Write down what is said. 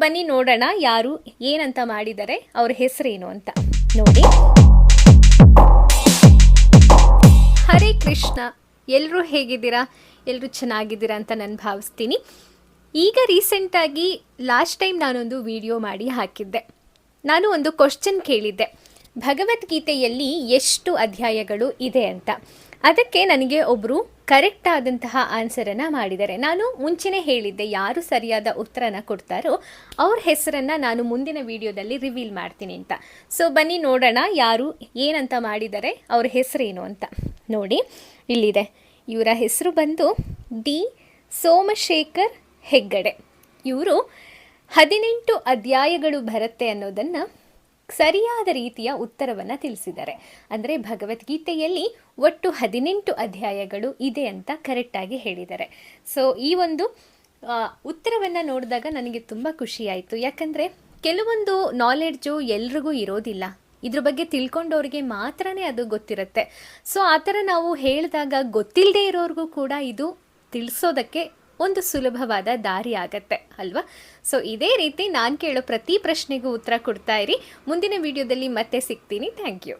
ಬನ್ನಿ ನೋಡೋಣ ಯಾರು ಏನಂತ ಮಾಡಿದ್ದಾರೆ, ಅವ್ರ ಹೆಸರೇನು ಅಂತ ನೋಡಿ. ಹರೇ ಕೃಷ್ಣ, ಎಲ್ಲರೂ ಹೇಗಿದ್ದೀರಾ? ಎಲ್ಲರೂ ಚೆನ್ನಾಗಿದ್ದೀರಾ ಅಂತ ನಾನು ಭಾವಿಸ್ತೀನಿ. ಈಗ ರೀಸೆಂಟಾಗಿ ಲಾಸ್ಟ್ ಟೈಮ್ ನಾನೊಂದು ವಿಡಿಯೋ ಮಾಡಿ ಹಾಕಿದ್ದೆ. ನಾನು ಒಂದು ಕ್ವಶ್ಚನ್ ಕೇಳಿದ್ದೆ, ಭಗವದ್ಗೀತೆಯಲ್ಲಿ ಎಷ್ಟು ಅಧ್ಯಾಯಗಳು ಇದೆ ಅಂತ. ಅದಕ್ಕೆ ನನಗೆ ಒಬ್ಬರು ಕರೆಕ್ಟ್ ಆದಂತಹ ಆನ್ಸರನ್ನು ಮಾಡಿದ್ದಾರೆ. ನಾನು ಮುಂಚೆನೇ ಹೇಳಿದ್ದೆ, ಯಾರು ಸರಿಯಾದ ಉತ್ತರನ ಕೊಡ್ತಾರೋ ಅವ್ರ ಹೆಸರನ್ನು ನಾನು ಮುಂದಿನ ವಿಡಿಯೋದಲ್ಲಿ ರಿವೀಲ್ ಮಾಡ್ತೀನಿ ಅಂತ. ಸೊ ಬನ್ನಿ ನೋಡೋಣ ಯಾರು ಏನಂತ ಮಾಡಿದ್ದಾರೆ, ಅವ್ರ ಹೆಸರೇನು ಅಂತ ನೋಡಿ. ಇಲ್ಲಿದೆ, ಇವರ ಹೆಸರು ಬಂದು ಡಿ ಸೋಮಶೇಖರ್ ಹೆಗ್ಗಡೆ. ಇವರು 18 ಅಧ್ಯಾಯಗಳು ಬರುತ್ತೆ ಅನ್ನೋದನ್ನು ಸರಿಯಾದ ರೀತಿಯ ಉತ್ತರವನ್ನು ತಿಳಿಸಿದ್ದಾರೆ. ಅಂದರೆ ಭಗವದ್ಗೀತೆಯಲ್ಲಿ ಒಟ್ಟು 18 ಅಧ್ಯಾಯಗಳು ಇದೆ ಅಂತ ಕರೆಕ್ಟಾಗಿ ಹೇಳಿದ್ದಾರೆ. ಸೊ ಈ ಒಂದು ಉತ್ತರವನ್ನು ನೋಡಿದಾಗ ನನಗೆ ತುಂಬ ಖುಷಿಯಾಯಿತು. ಯಾಕಂದರೆ ಕೆಲವೊಂದು ನಾಲೆಡ್ಜು ಎಲ್ರಿಗೂ ಇರೋದಿಲ್ಲ, ಇದ್ರ ಬಗ್ಗೆ ತಿಳ್ಕೊಂಡವ್ರಿಗೆ ಮಾತ್ರನೇ ಅದು ಗೊತ್ತಿರುತ್ತೆ. ಸೊ ಆ ಥರ ನಾವು ಹೇಳಿದಾಗ ಗೊತ್ತಿಲ್ಲದೆ ಇರೋರಿಗೂ ಕೂಡ ಇದು ತಿಳಿಸೋದಕ್ಕೆ ಒಂದು ಸುಲಭವಾದ ದಾರಿ ಆಗತ್ತೆ ಅಲ್ವಾ? ಸೊ ಇದೇ ರೀತಿ ನಾನು ಕೇಳೋ ಪ್ರತಿ ಪ್ರಶ್ನೆಗೂ ಉತ್ತರ ಕೊಡ್ತಾ ಇರಿ. ಮುಂದಿನ ವಿಡಿಯೋದಲ್ಲಿ ಮತ್ತೆ ಸಿಗ್ತೀನಿ. Thank you.